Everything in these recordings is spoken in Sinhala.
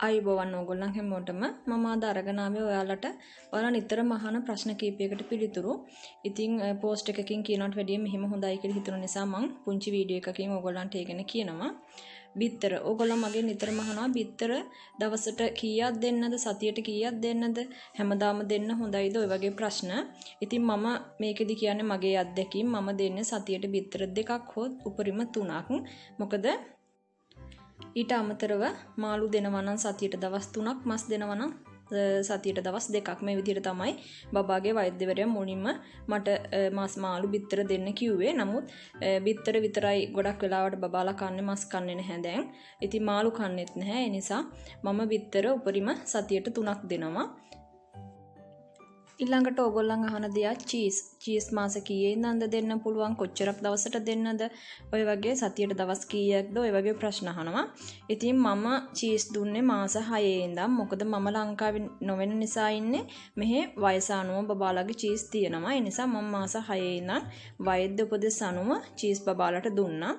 අයිබෝවන් ඕගොල්ලන් හැමෝටම මම අද අරගෙන ආවේ ඔයාලා නිතරම අහන ප්‍රශ්න කීපයකට පිළිතුරු. ඉතින් පෝස්ට් එකකින් කියනවට වැඩිය මෙහෙම හොඳයි කියලා හිතුන නිසා මම පුංචි වීඩියෝ එකකින් ඕගොල්ලන්ට ඒගෙන කියනවා. බිත්තර ඕගොල්ලෝ මගෙන් නිතරම අහනවා බිත්තර දවසට කීයක් දෙන්නද සතියට කීයක් දෙන්නද හැමදාම දෙන්න හොඳයිද ඔය වගේ ප්‍රශ්න. ඉතින් මම මේකෙදි කියන්නේ මගේ අත්දැකීම් මම දෙන්නේ සතියට බිත්තර 2ක් හෝ උපරිම 3ක්. මොකද ඊට අමතරව මාළු දෙනවා නම් සතියට දවස් 3ක් මස් දෙනවා නම් සතියට දවස් 2ක් මේ විදිහට තමයි බබාගේ වෛද්‍යවරයා මුලින්ම මට මස් මාළු බිත්තර දෙන්න කිව්වේ. නමුත් බිත්තර විතරයි ගොඩක් වෙලාවට බබාලා කන්නේ මස් කන්නේ නැහැ දැන්. ඉතින් මාළු කන්නේත් නැහැ. ඒ නිසා මම බිත්තර උපරිම සතියට 3ක් දෙනවා. ඊළඟට ඕගොල්ලන් අහන දෙයක් චීස් මාස කීයේ ඉඳන්ද දෙන්න පුළුවන් කොච්චරක් දවසට දෙන්නද ඔය වගේ සතියට දවස් කීයක්ද ඔය වගේ ප්‍රශ්න අහනවා. ඉතින් මම චීස් දුන්නේ මාස 6 ඉඳන්. මොකද මම ලංකාවේ නොවෙන නිසා ඉන්නේ මෙහි වයස අනුව බබාලාගේ චීස් තියෙනවා. ඒ නිසා මම මාස 6 ඉඳන් වෛද්‍ය උපදෙස් අනුව චීස් බබාලාට දුන්නා.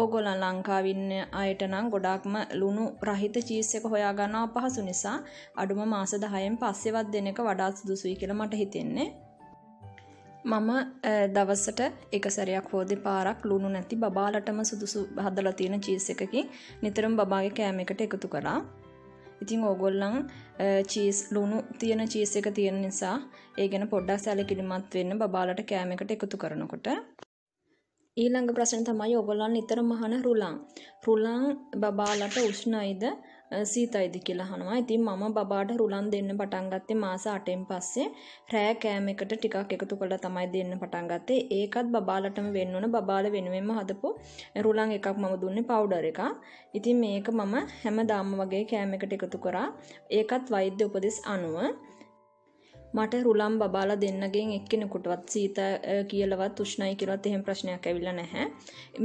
ඕගොල්ලන් ලංකාවේ ඉන්න අයට නම් ගොඩාක්ම ලුණු රහිත චීස් එක හොයා ගන්න අපහසු නිසා අඩුම මාස 10න් පස්සේවත් දෙන එක වඩාත් සුදුසුයි කියලා මට හිතෙන්නේ. මම දවසට එක සැරයක් හෝ දෙපාරක් ලුණු නැති බබාලටම සුදුසු හදලා තියෙන චීස් එකකින් නිතරම බබාගේ කෑම එකට එකතු කරා. ඉතින් ඕගොල්ලන් චීස් ලුණු තියෙන චීස් එක තියෙන නිසා ඒ ගැන පොඩ්ඩක් සැලකිලිමත් වෙන්න බබාලට කෑම එකට එකතු කරනකොට. ඊළඟ ප්‍රශ්න තමයි ඔයගොල්ලන් නිතරම අහන රුලන්. රුලන් බබාලට උෂ්ණයිද සීතයිද කියලා අහනවා. ඉතින් මම බබාට රුලන් දෙන්න පටන් ගත්තේ මාස 8න් පස්සේ රෑ කෑම එකට ටිකක් එකතු කරලා තමයි දෙන්න පටන් ගත්තේ. ඒකත් බබාලටම වෙන්න ඕන. බබාල වෙනුවෙන්ම හදපු රුලන් එකක් මම දුන්නේ පවුඩර් එකක්. ඉතින් මේක මම හැමදාම වගේ කෑම එකට එකතු කරා. ඒකත් වෛද්‍ය උපදෙස් අනුව. මට රුලම් බබාලා දෙන්නගෙන් එක්කෙනෙකුටවත් සීත කියලාවත් උෂ්ණයි කියලාවත් එහෙම ප්‍රශ්නයක් ඇවිල්ලා නැහැ.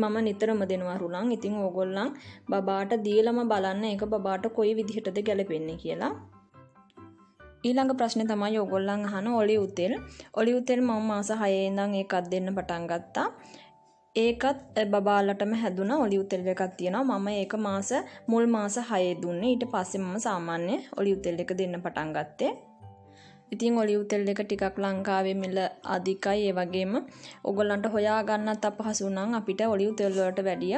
මම නිතරම දෙනවා රුලම්. ඉතින් ඕගොල්ලන් බබාට දීලම බලන්න ඒක බබාට කොයි විදිහටද ගැලපෙන්නේ කියලා. ඊළඟ ප්‍රශ්නේ තමයි ඕගොල්ලන් අහන ඔලිව් තෙල්. ඔලිව් තෙල් මම මාස 6 ඉඳන් ඒකත් දෙන්න පටන් ගත්තා. ඒකත් බබාලටම හැදුන ඔලිව් තෙල් එකක් තියෙනවා. මම ඒක මුල් මාස 6 දුන්නේ. ඊට පස්සේ මම සාමාන්‍ය ඔලිව් තෙල් එක දෙන්න පටන් ගත්තේ. ඉතින් ඔලිව් තෙල් එක ටිකක් ලංකාවේ මිල අධිකයි. ඒ වගේම ඔයගොල්ලන්ට හොයා ගන්නත් අපහසු නම් අපිට ඔලිව් තෙල් වලට වැඩිය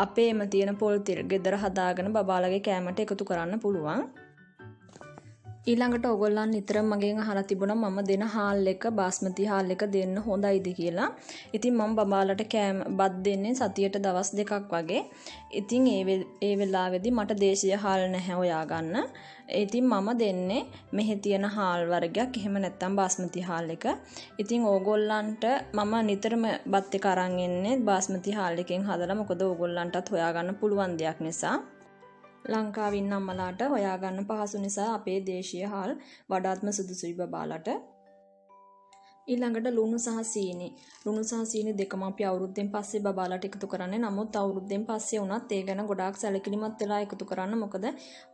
අපේම තියෙන පොල් තෙල් ගෙදර හදාගෙන බබාලගේ කෑමට එකතු කරන්න පුළුවන්. ඊළඟට ඔයගොල්ලන් නිතරම මගෙන් අහලා තිබුණා මම දෙන හාල් එක බාස්මති හාල් එක දෙන්න හොඳයිද කියලා. ඉතින් මම බබාලට බත් දෙන්නේ සතියට දවස් 2ක් වගේ. ඉතින් ඒ වෙලාවේදී මට දේශීය හාල් නැහැ හොයා ගන්න. ඉතින් මම දෙන්නේ මෙහි තියෙන හාල් වර්ගයක් එහෙම නැත්නම් බාස්මති හාල් එක. ඉතින් ඕගොල්ලන්ට මම නිතරම බත් එක අරන් එන්නේ බාස්මති හාල් එකෙන් හදලා. මොකද ඕගොල්ලන්ටත් හොයාගන්න පුළුවන් දෙයක් නිසා. ලංකාවේ ඉන්න අම්මලාට හොයාගන්න පහසු නිසා අපේ දේශීය හාල් වඩාත්ම සුදුසුයි බබාලට. ඊළඟට ලුණු සහ සීනි. ලුණු සහ සීනි දෙකම අපි අවුරුද්දෙන් පස්සේ බබාලට එකතු කරන්නේ. නමුත් අවුරුද්දෙන් පස්සේ වුණත් ඒ ගැන ගොඩාක් සැලකිලිමත් වෙලා එකතු කරන්න. මොකද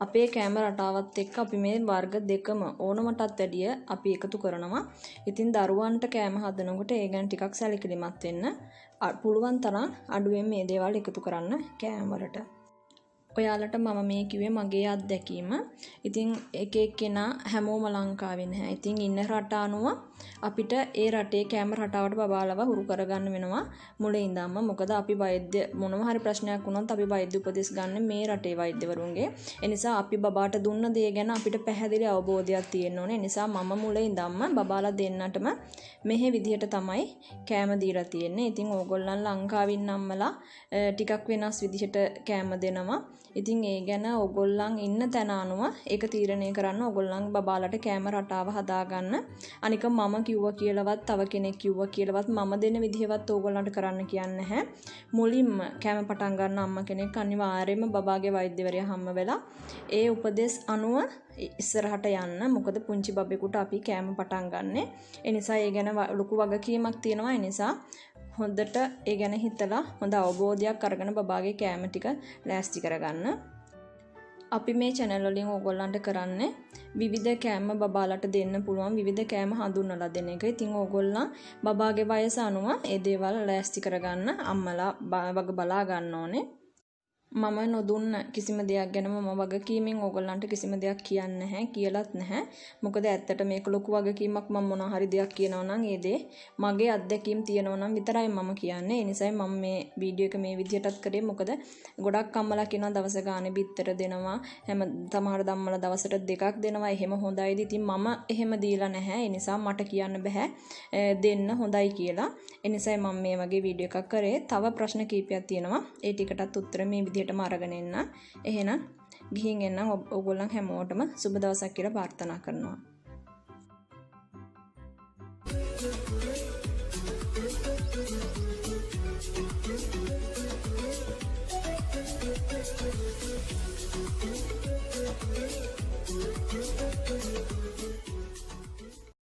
අපේ කෑම රටාවත් එක්ක අපි මේ වර්ග දෙකම ඕනමටත් වැඩිය අපි එකතු කරනවා. ඉතින් දරුවන්ට කෑම හදනකොට ඒ ගැන ටිකක් සැලකිලිමත් වෙන්න. පුළුවන් තරම් අඩුවෙන් මේ දේවල් එකතු කරන්න කෑම වලට. ඔයාලට මම මේ කිව්වේ මගේ අත්දැකීම. ඉතින් එක එක්කෙනා හැමෝම ලංකාවේ නැහැ. ඉතින් ඉන්න රට අනුව අපිට ඒ රටේ කෑම රටාවට බබාලව හුරු කරගන්න වෙනවා මුලින් ඉඳන්ම. මොකද අපි වෛද්‍ය මොනවා හරි ප්‍රශ්නයක් වුණොත් අපි වෛද්‍ය උපදෙස් ගන්න මේ රටේ වෛද්‍යවරුන්ගේ. ඒ නිසා අපි බබාට දුන්න දේ ගැන අපිට පැහැදිලි අවබෝධයක් තියෙන්න ඕනේ. ඒ නිසා මම මුලින් ඉඳන්ම බබාලා දෙන්නටම මෙහි විදිහට තමයි කෑම දීලා තියෙන්නේ. ඉතින් ඕගොල්ලන් ලංකාවේ ඉන්න අම්මලා ටිකක් වෙනස් විදිහට කෑම දෙනවා. ඉතින් ඒ ගැන ඕගොල්ලන් ඉන්න තැන අනුව ඒක තීරණය කරන්න ඕගොල්ලන් බබාලට කෑම රටාව හදාගන්න. අනික මම කිව්වා කියලාවත් තව කෙනෙක් කිව්වා කියලාවත් මම දෙන විදිහවත් ඕගොල්ලන්ට කරන්න කියන්නේ නැහැ. මුලින්ම කෑම පටන් ගන්න අම්මා කෙනෙක් අනිවාර්යයෙන්ම බබාගේ වෛද්‍යවරයා හම්බ වෙලා ඒ උපදෙස් අනුව ඉස්සරහට යන්න. මොකද පුංචි බබෙකුට අපි කෑම පටන් ගන්නෙ. ඒ නිසා ඒ ගැන ලොකු වගකීමක් තියෙනවා. ඒ නිසා හොඳට ඒ ගැන හිතලා හොඳ අවබෝධයක් අරගෙන බබාගේ කෑම ටික ලෑස්ති කරගන්න. අපි මේ channel වලින් ඕගොල්ලන්ට කරන්නේ විවිධ කෑම බබාලට දෙන්න පුළුවන් විවිධ කෑම හඳුන්වලා දෙන එක. ඉතින් ඕගොල්ලන් බබාගේ වයස අනුව ඒ දේවල් ලෑස්ති කරගන්න අම්මලා වග බලා ගන්න ඕනේ. මම නොදුන්න කිසිම දෙයක් ගැන මම වගකීමෙන් ඕගොල්ලන්ට කිසිම දෙයක් කියන්නේ නැහැ කියලාත් නැහැ. මොකද ඇත්තට මේක ලොකු වගකීමක්. මම මොනවා හරි දෙයක් කියනවා නම් ඒ දේ මගේ අත්දැකීම් තියෙනවා නම් විතරයි මම කියන්නේ. ඒ නිසායි මම මේ වීඩියෝ එක මේ විදිහටත් කරේ. මොකද ගොඩක් අම්මලා කියනවා දවස ගානේ බිත්තර දෙනවා. සමහර දම්මලා දවසට 2ක් දෙනවා. එහෙම හොඳයිද? ඉතින් මම එහෙම දීලා නැහැ. ඒ නිසා මට කියන්න බෑ දෙන්න හොඳයි කියලා. ඒ නිසායි මම මේ වගේ වීඩියෝ එකක් කරේ. තව ප්‍රශ්න කීපයක් තියෙනවා. ඒ ටිකටත් උත්තර මේ විදිහටම අරගෙන එන්න. එහෙනම් ගිහින් එන්න. ඕගොල්ලන් හැමෝටම සුබ දවසක් කියලා ප්‍රාර්ථනා කරනවා.